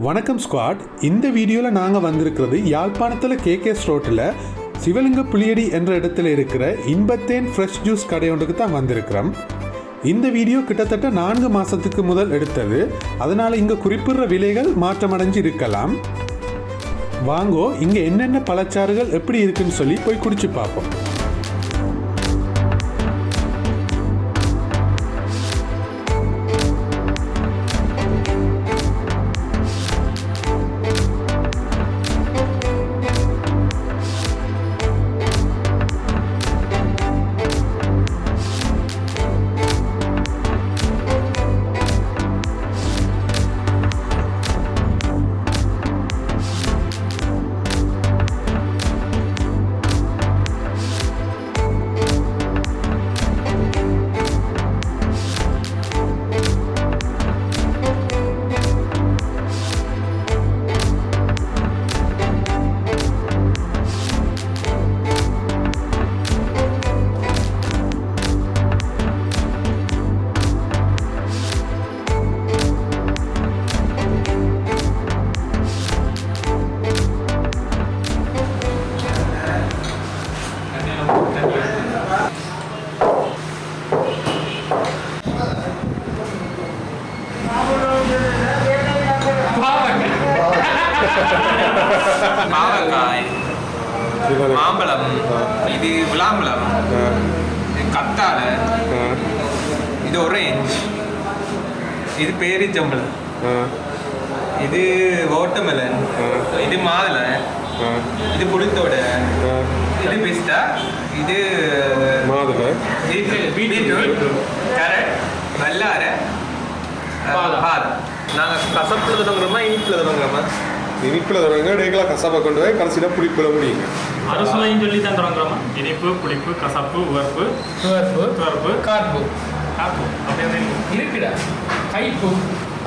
வணக்கம் ஸ்குவாட். இந்த வீடியோவில் நாங்கள் வந்திருக்கிறது யாழ்ப்பாணத்தில் கேகேஎஸ் ரோட்டில் சிவலிங்க புளியடி என்ற இடத்துல இருக்கிற இன்பத்தேன் ஃப்ரெஷ் ஜூஸ் கடை ஒன்றுக்கு தான் வந்திருக்கிறோம். இந்த வீடியோ கிட்டத்தட்ட 4 மாதத்துக்கு முதல் எடுத்தது. அதனால் இங்கே குறிப்பிடுற விலைகள் மாற்றமடைஞ்சு இருக்கலாம். வாங்கோ இங்கே என்னென்ன பழச்சாறுகள் எப்படி இருக்குன்னு சொல்லி போய் குடிச்சு பார்ப்போம். மாவக்காய், மாம்பழம், இது விளாம்பழம், கத்தாழை, இது ஒரேஞ்ச், இது பேரிச்சம்பழம், இது வாட்டர்மெலன், இது மாதுளை, இது புளித்தோடை, இது பிஸ்தா, இது மாதுளை, பீட்ரூட், கேரட், வல்லாரை, பால். நாங்கள் கசப்பில் தொடங்குறோமா இனிப்பில் தொடங்குறோமா? இனிப்பில் தொடங்க டேக்கெல்லாம் கசப்பை கொண்டு போய் கடைசியில் புளிப்பில் முடியுங்க. அறுசுவைன்னு சொல்லி தான் தொடங்குறோமா? இனிப்பு, புளிப்பு, கசப்பு, உவர்ப்பு, துவர்ப்பு, கார்ப்பு அப்படி இருக்குடா. கைப்பு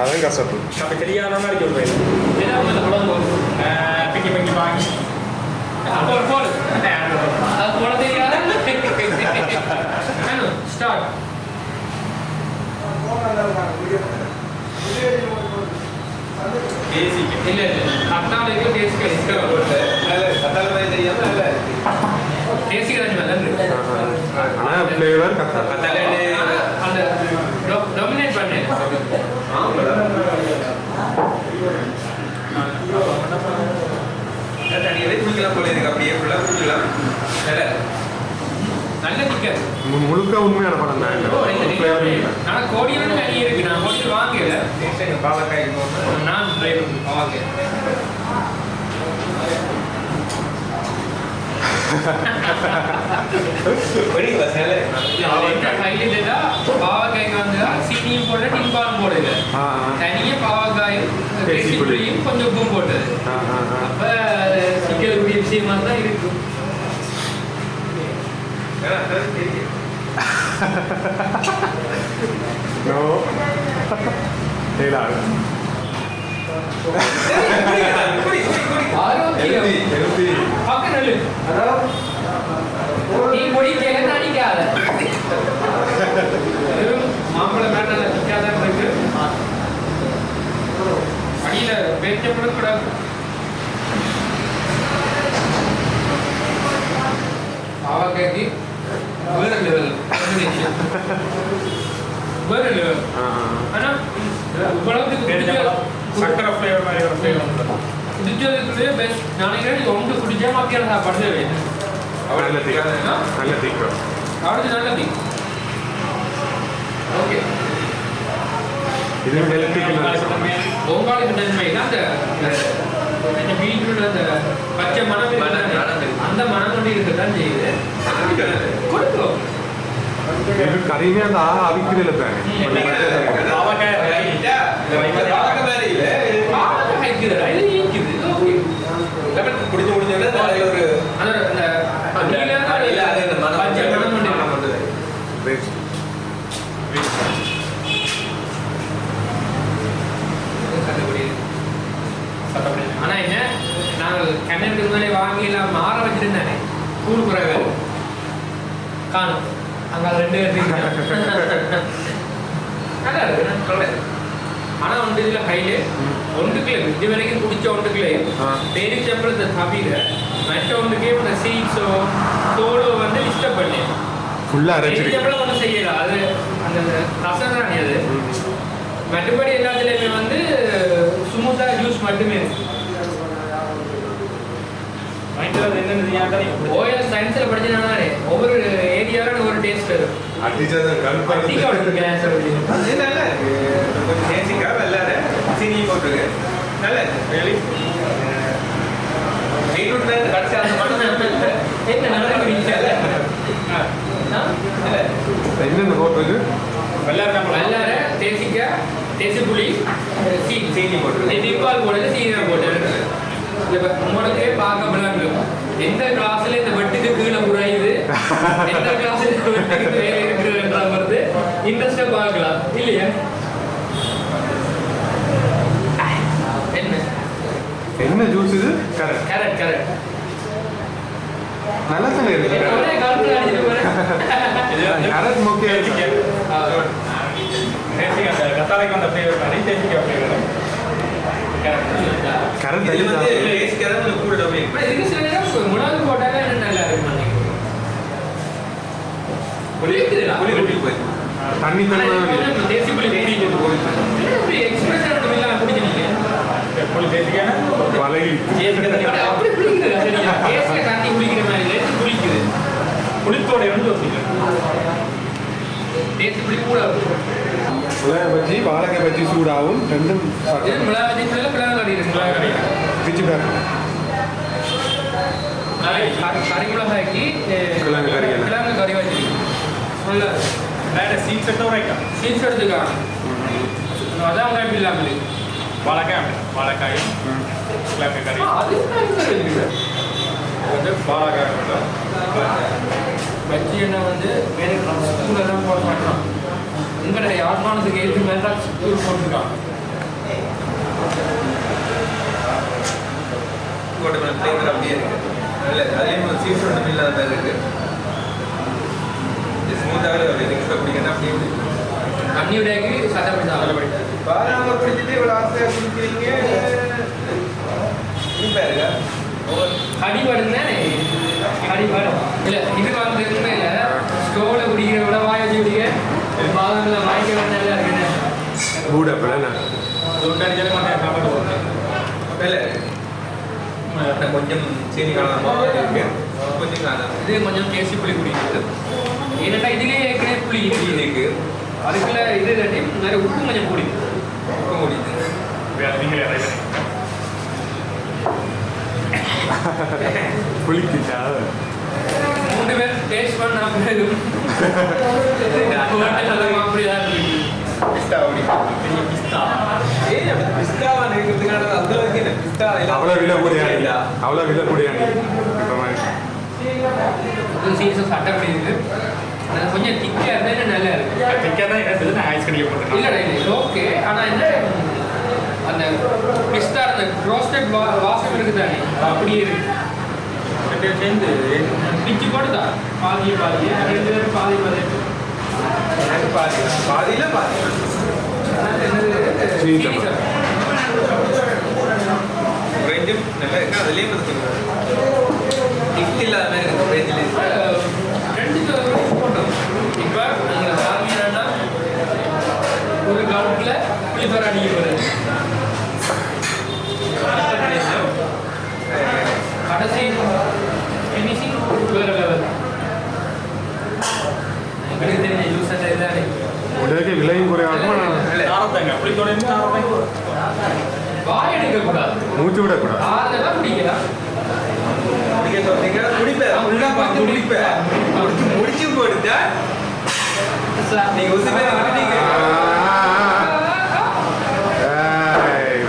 அதான் கசப்பு. அப்போ தெரியாத மாதிரி சொல்லுவேன். பிக்கி பிக்கி வாங்கி போடு அது போட தெரியாத ஸ்டார்ட். இல்லை கத்தாலைக்கு டேஸ்ட் கத்தாலை தெரியாம இல்லை டேஸ்ட் ஆனால் ஃப்ளேவர் கத்தாலை அந்த டாமினேட் பண்ணு. குடிக்கலாம் போல இருக்கு. அப்படியே ஃபுல்லாக குடிக்கலாம். நல்ல திக்கர் முழுக்க உண்மையான படம் தான். ஆனால் கோடியோட நிறைய இருக்கு. நான் கோடியில் வாங்கல. பாவக்காய் நான் ட்ரை வாங்க பாவக்காய்க்கு வந்து சீனியும் போட டின்பாலும் போடல. தனியாக பாவக்காயும் கொஞ்சம் உப்பும் போட்டது. அப்போ சிக்கக்கூடிய விஷயமா தான் இருக்கும். மாம்பழ மேட்டால நிற்காதான் இருக்கு. அடியில பேச்சப்படம் கூடாது. பாவக்காய்க்கு வேற லெவல் வேற லெவல். ஆனால் இவ்வளவுக்கு சக்கரை ஃப்ளேவர் மாதிரி ஒரு ஃப்ளேவர் குடிச்சதுக்குள்ளே பெஸ்ட். நாளைக்கு ஒன்று குடிச்சா மத்தியான சாப்பாடு வேணும். நல்ல திக்கம் அவளுக்கு நல்ல திக். ஓகே இது பொங்காலுக்கு நன்மைனா அந்த பீட்ரூட் அந்த பச்சை மனம் அந்த மனம் கொண்டு இருக்கதான் செய்யுது. கொடுக்கும் கறியுமே அந்த அவிக்கிறதுல தானே குடிச்சு முடிஞ்சோன்னா ஒரு ஆனா என்ன நாங்கள் கண்ணனுக்கு முன்னாடி வாங்கி எல்லாம் மாற வச்சிருந்தானே கூறு குறைவு காணும். அங்கே 2 பேர் நல்லா இருக்கு. ஆனால் வந்து இதில் ஹைலைட் ஒன்றுக்குள்ளே இது வரைக்கும் குடிச்ச ஒன்றுக்குள்ளே பேரிச்சம்பளத்தை தவிர மற்ற ஒன்றுக்கே இந்த சீட்ஸோ தோலோ வந்து டிஸ்டர்ப் பண்ணி ஃபுல்லாக அரைச்சி பேரிச்சம்பளம் ஒன்றும் செய்யலாம் அது அந்த ரசம் தான் அது மற்றபடி எல்லாத்துலேயுமே வந்து ஸ்மூத்தாக ஜூஸ் மட்டுமே ஓஎல் சயின்ஸில் படிச்சதுனாலே ஒவ்வொரு ஏரியாவில் ஒரு டேஸ்ட் வரும் கொஞ்சம் தேசிக்கா வெள்ளார சீனி போட்டுருக்கு நல்ல கடைசி அந்த மட்டும் என்னென்ன போட்டுருக்கு வெள்ளார தேசிக்காய் தேசிப்புளி சீனி போட்டு தீபாவளி போடுறது சீனி போட்டு உங்களுக்கே பார்க்க முடியாது எந்த கிளாஸ்ல இந்த வெட்டுக்கு கீழே குறையுது எந்த கிளாஸ்ல வெட்டுக்கு மேலே இருக்குதுன்றது இன்ட்ரெஸ்டா பார்க்கலாம் இல்லையா என்ன ஜூஸ் இது கரெக்ட் கரெக்ட் கரெக்ட் நல்லா தானே இருக்கு கரெக்ட் முக்கியம் கத்தாழைக்கு வந்த ஃப்ளேவர் மாதிரி தேசிக்காய் ஃப்ளேவர் கரெக்ட் இது வந்து தேசிக்காய் தான் கூட டபுள் இதுக்கு சில நேரம் முனாது போட்டாலே நல்லா இருக்கும் தண்ணி தேசி புளி எக்ஸ்பிரஸ் குடிக்கிறீங்க பழகி அப்படி குடிக்குது தண்ணி குடிக்கிற மாதிரி குடிக்குது புளித்தோட வந்து தேசி புளி கூட மிளகாய் பஜ்ஜி வாழைக்காய் பஜ்ஜி சூடாகவும் ரெண்டும் மிளகாய் பஜ்ஜி பிச்சு பேர் கறி மிளகாய்க்கு கிழங்கு கறி வச்சு நல்லா வேற சீட்ஸ் எடுத்து சீட்ஸ் எடுத்துக்கலாம் அதான் உங்க இல்லாமல் வாழைக்காயும் கிழங்கு கறி அது வந்து வாழைக்காய் பஜ்ஜி எண்ணெய் வந்து வேறு ஸ்கூலில் தான் போட மாட்டோம் உங்களோட யாழ்ப்பாணத்துக்கு ஏற்ற மாதிரி தான் ஸ்கூல் போட்டுருக்காங்க ஃப்ளேவர் அப்படியே இருக்கு நல்ல அதே சீட்ஸ் ஒன்றும் இல்லாத மாதிரி இருக்கு ஸ்மூத்தாகவே ஒரு எக்ஸ்ட்ரா பிடிக்கணும் அப்படியே தண்ணி விடையாக்கி சட்டப்படி பாதாம குடிச்சிட்டு இவ்வளோ ஆசையாக குடிக்கிறீங்க இனிப்பா இருக்கா அடிபாடுங்க அடிபாடு இல்லை இது வந்து இல்லை ஸ்டோவில் குடிக்கிற விட வாய் வச்சு குடிக்க பாதங்களில் வாய்க்க வேண்டாம் இருக்குன்னு கூட பிள்ளை கொஞ்சம் சீனி காலமாக இருக்கு கொஞ்சம் காலம் இது கொஞ்சம் தேசி புளி குடிக்கிறது ஏன்னா இதுலேயே ஏற்கனவே புளி இருக்கு அதுக்குள்ள இது இல்லாட்டி நிறைய உப்பு கொஞ்சம் பிடிக்கும் உப்பு முடியுது புளிக்குச்சா 3 பேர் டேஸ்ட் பண்ண அப்படிதான் அவ்வளோ விலை கூடியாணி அவ்வளோ விலை கூடியாணி இப்போ மாதிரி சீரியஸாக சட்டப்படி இருக்கு அது கொஞ்சம் திக்காக இருந்தால் நல்லா இருக்கு திக்காக தான் என்ன ஐஸ் கடிக்க போட்டேன் இல்லை ஓகே ஆனால் என்ன அந்த பிஸ்தா அந்த ரோஸ்டட் வாசம் இருக்குது தானே அப்படியே இருக்கு சேர்ந்து பிச்சு போட்டுதா பாதியே 2 பேரும் பாதி பாதியில் பாதி ரெண்டும் நல்லா இருக்கு அதுலேயும் பார்த்துக்கோங்க டிஃப்ட் இல்லாத மாதிரி இருக்கு ரேஞ்சில் 2 போட்டோம் இப்போ நீங்கள் சாமியானா ஒரு கவுண்டில் புளிப்பர் அடிக்க போகிறது கடைசி ஃபினிஷிங் வேறு லெவல் எங்களுக்கு தெரிஞ்ச யூஸ் அந்த இதானே உடனே விலையும் குறையாகும் வாய் எடுக்கக்கூடாது மூச்சு விடக்கூடாது அதெல்லாம் பிடிக்கலாம் முடிச்சு போடுதா நீங்க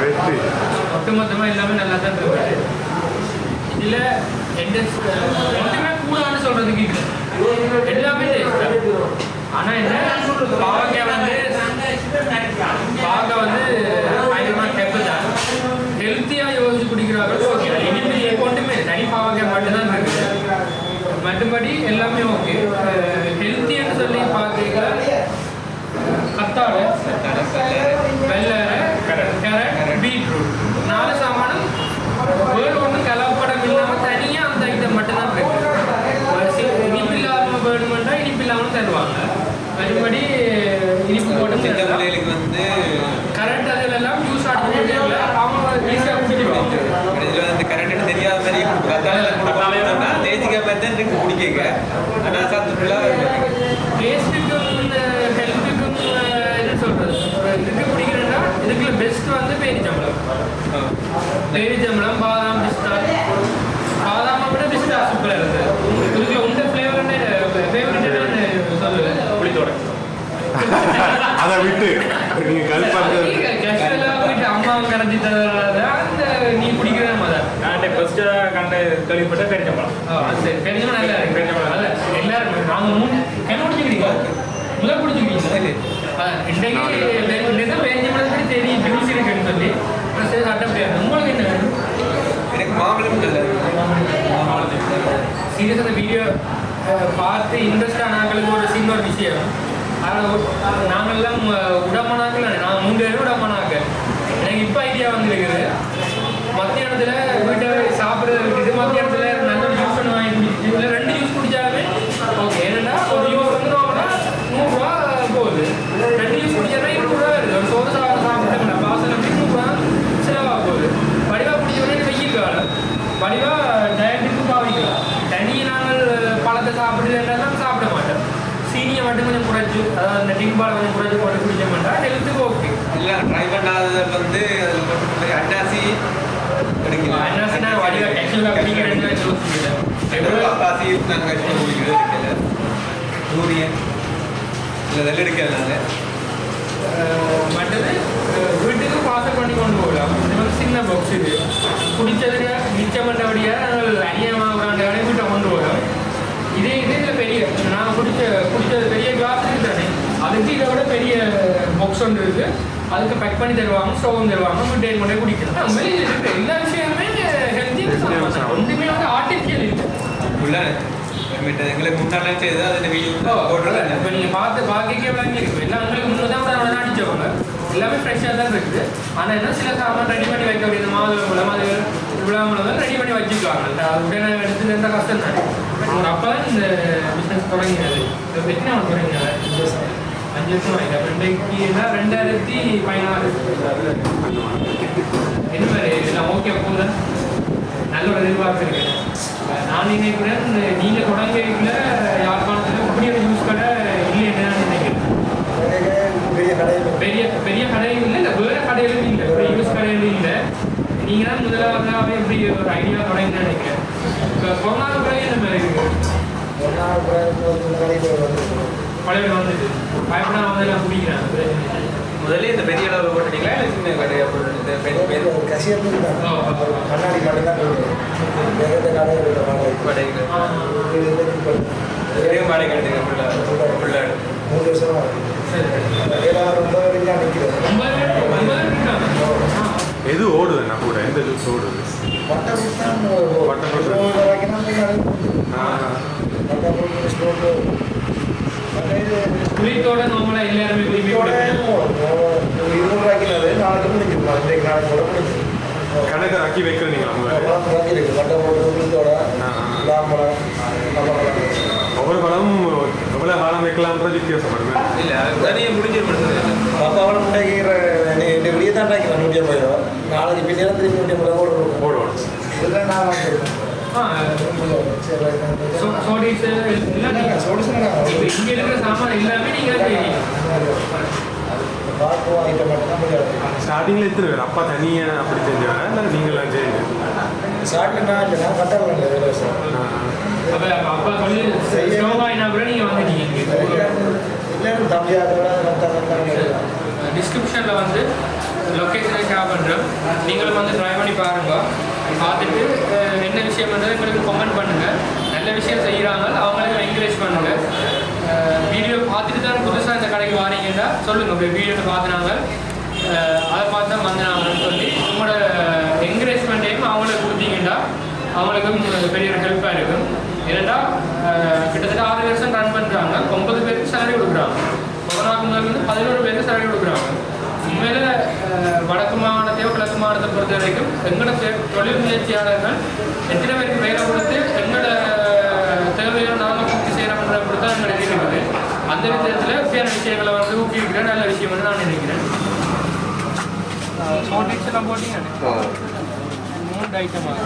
வெற்றி ஒட்டுமொத்தமாக எல்லாமே நல்லா தான் இருக்கு இதில் ஒன்றுமே கூடான்னு சொல்கிறதுக்கு இல்லை எல்லாமே டேஸ்ட்டாக ஆனால் என்ன பாவக்காய் வந்து பயங்கரமாக கெப்பு தான் ஹெல்த்தியாக யோசிச்சு குடிக்கிறார்கள் ஓகே இனிமேல் கொண்டுமே தனி பாவக்காய் மட்டும்தான் இருக்குது மற்றபடி எல்லாமே ஓகே ஹெல்த்தின்னு சொல்லி பார்க்குறீங்க கத்தாழை வெள்ளை ஆனால் சாத்து ஃபுல்லாக டேஸ்ட்டுக்கும் ஹெல்த்துக்கும் என்ன சொல்கிறது இதுக்கு பிடிக்கிறேன்னா இதுக்குள்ள பெஸ்ட் வந்து பேரிச்சம்பளம் பாதாம் பிஸ்தா பாதாமை விட பிஸ்தா சூப்பராக இருக்குது இதுக்குள்ள உண்ட ஃப்ளேவர்னு ஃபேவரட் சொல்லு புளித்தோட அதை விட்டு நீங்கள் கேஷுவலாக போயிட்டு அம்மாவை கரைச்சி தரதான் அந்த நீ பிடிக்கிற மாதிரி நான் ஃபர்ஸ்ட்டாக கண்ட கேள்விப்பட்ட பெருஞ்சம்பளம் சரி பெருஞ்சம்பளம் நல்லா இருக்கு பெருஞ்சம்பளம் அதான் எல்லாரும் நாங்கள் என்ன பிடிச்சிக்கிறீங்க முதல் பிடிச்சிக்கிறீங்க இன்றைக்கு பெருஞ்சம்பளத்துக்கு தெரியும் ஜூஸ் இருக்குன்னு சொல்லி சரி சாப்பிட முடியாது உங்களுக்கு என்ன வேணும் எனக்கு மாம்பழம் சீரியஸாக அந்த வீடியோ பார்த்து இன்ட்ரெஸ்டாக நாங்களுக்கு ஒரு சின்ன ஒரு விஷயம் நாங்கள்லாம் உடம்பனாக்கள் நாங்கள் 3 பேரும் உடம்பனாக்கள் எனக்கு இப்போ ஐடியா வந்துருக்குது மத்தியானத்தில் வீட்டை சாப்பிட்றத விட்டுட்டு மத்தியானத்தில் நல்ல ஒரு ஜூஸ் ஒன்று வாங்கி குடிச்சிட்டு இல்லை 2 ஜூஸ் குடித்தாலுமே ஓகே என்னென்னா ஒரு ஜூஸ் வந்து வாங்கினா 100 ரூபா போகுது 2 ஜூஸ் குடிச்சாலே 200 ரூபா வருது ஒரு சோறு சாப்பிட்டு பாசல் 100 ரூபா செலவாக போகுது வடிவாக குடிச்சோடனே வெயில் காலம் வடிவாக டயட்டுக்கு பாவிக்கலாம் தனியை நாங்கள் பழத்தை சாப்பிட்டு சாப்பிட மாட்டோம் சீனியை மட்டும் கொஞ்சம் குறைச்சி அதாவது அந்த டிங்பாலை கொஞ்சம் குறைச்சி போட்டு குடிக்க மாட்டோம் ஹெல்த்துக்கு ஓகே இல்லை ட்ரை பண்ணாதது வந்து அன்னாசி கிடைக்கல அன்னாசினா வடிவா ஆக்சுவலாக குடிக்கிறேன்னு அப்பாசி நாங்கள் கஷ்டம் குடிக்கிறது கிடைக்கல சூரியன் இல்லை வெள்ளை எடுக்கிறதுனால மற்றது வீட்டுக்கு பார்சல் பண்ணி கொண்டு போகலாம் இந்த மாதிரி சின்ன பாக்ஸ் இது குடித்ததுக்கு மிச்சம் பண்ணபடியாக நாங்கள் அநியமாக வீட்டை கொண்டு போகலாம் இதே இதில் பெரிய நான் குடித்தது பெரிய கிளாஸ் இருக்குது தானே அதுக்கு இதை விட பெரிய பாக்ஸ் ஒன்று இருக்குது அதுக்கு பேக் பண்ணி தருவாங்க ஸ்டோவும் தருவாங்க வீட்டையும் கொண்டே குடிக்கலாம் வெளியில் இருக்குது எல்லா விஷயமே ஹெல்த்தியாக ஒன்றுமே வந்து ஆர்டிஃபிஷியல் இருக்குது எங்களுக்கு முன்னாடி செய்து அது வீடியோ போடுறது இப்போ நீங்கள் பார்க்கவே விளங்கி இருக்கும் எல்லாம் உங்களுக்கு முன்னதான் கூட அவனை அடிச்சவங்க எல்லாமே ஃப்ரெஷ்ஷாக தான் இருக்குது ஆனால் என்ன சில சாமான் ரெடி பண்ணி வைக்க முடியும் இந்த மாதுளம்பழம் அது விழாமலம் ரெடி பண்ணி வச்சுக்குவாங்க அது உடனே எடுத்து எந்த கஷ்டம் தானே ஒரு அப்போ தான் இந்த பிஸ்னஸ் தொடங்கினது இப்போ எத்தனை அவன் தொடங்கினால 5 வருஷம் வாங்கிட்டு அப்புறம் இன்றைக்கு 2016 என்ன மாதிரி எல்லாம் ஓகே போகுதா நல்ல ஒரு எதிர்பார்ப்பு இருக்கு நான் நினைக்கிறேன் நீங்கள் தொடங்கில யாழ்ப்பாணத்தில் இப்படி ஒரு யூஸ் கடை இல்லை என்னன்னு நினைக்கிறேன் பெரிய கடையும் இல்லை வேறு கடையிலும் இல்லை பெரிய யூஸ் கடையிலும் இல்லை நீங்கள் தான் முதலாவதாக இப்படி ஒரு ஐடியா தொடங்கின்னு நினைக்கிறேன் இப்போ கொரோனா கடை என்ன மாதிரி இருக்கு பழைய வந்துட்டு பயப்படாம வந்து நான் குடிக்கிறேன் முதல்ல இந்த பெரிய அளவு போட்டுட்டீங்களா இல்லை சின்ன கடையாக போட்டு கண்ணாடி மட்டும்தான் வாடகை எடுத்துங்க ஃபுல்லாக 3 வருஷமா ரொம்ப வரைக்கும் நிற்கிறேன் எது ஓடுதுண்ணா கூட எந்த ஜூஸ் ஓடுது புளித்தோட நார்மலாக எல்லாருமே விரும்பி 200 ரூபாய்க்கு நாளைக்கு முடிஞ்சிருக்கலாம் இன்றைக்கு நாளைக்கு கூட முடிஞ்சு கணக்கு ஆக்கி வைக்கிறீங்களா ஒவ்வொரு பழமும் எவ்வளோ காலம் வைக்கலாம்ன்றது வித்தியாசப்படுமே இல்லை தனியாக முடிஞ்சிருப்பேன் பாப்பாவோட முட்டைக்கிற வெளியே தான் டாக்கி 150 ரூபா நாளைக்கு பின்னாடி திரும்பி 150 ரூபா போடுவோம் இதெல்லாம் நான் சோடிஸ் எல்லாம் இங்கே இருக்கிற சாமான் எல்லாமே நீங்கள் பார்ப்போம் ஐட்டம் மட்டும் தான் ஸ்டார்டிங்கில் எத்தனை பேர் அப்பா தனியாக அப்படி செஞ்சாங்க இல்லை நீங்களாம் செய்யுங்க ஸ்டார்டிங் நான் இல்லை நான் கட்டல வேலை சார் அப்போ அப்பா சொல்லி ஸ்லோவாயினா கூட நீங்கள் வந்துட்டீங்க இல்லை தம்பியாக டிஸ்கிரிப்ஷனில் வந்து லொக்கேஷனை ஷேர் பண்ணுறோம் நீங்களும் வந்து ட்ரை பண்ணி பாருங்கள் பார்த்துட்டு என்ன விஷயம் வந்து எங்களுக்கு கமெண்ட் பண்ணுங்கள் நல்ல விஷயம் செய்கிறாங்க அவங்களுக்கு என்கரேஜ் பண்ணுங்கள் வீடியோ பார்த்துட்டு தான் புதுசாக இந்த கடைக்கு வாரீங்கன்னா சொல்லுங்கள் இப்போ வீடியோவில் பார்த்துனாங்க அதை பார்த்து தான் வந்தாங்கன்னு சொல்லி உங்களோட என்கரேஜ்மெண்ட்டையும் அவங்களுக்கு கொடுத்தீங்கன்னா அவங்களுக்கும் பெரிய ஒரு ஹெல்ப்பாக இருக்கும் ஏன்னா கிட்டத்தட்ட 6 வருஷம் ரன் பண்ணுறாங்க 9 பேருக்கு சேலரி கொடுக்குறாங்க கொரோனாக்கு முதல் வந்து 11 பேருக்கு சேலரி கொடுக்குறாங்க உண்மையில் வடக்கு மாகாணத்தையோ கிழக்கு மாகாணத்தை பொறுத்த வரைக்கும் எங்களோட தொழில் முயற்சியாளர்கள் எத்தனை பேருக்கு வேலை கொடுத்து எங்களோட தேவையோ நாங்கள் பூர்த்தி செய்கிறோம்ன்ற பொறுத்து தான் எங்களை இருக்குது அந்த விதத்தில் இப்படியான விஷயங்களை வந்து ஊக்குவிக்கிற நல்ல விஷயம்னு நான் நினைக்கிறேன் ஷார்ட் எக்ஸ்லாம் போட்டிங்க 3 ஐட்டமாக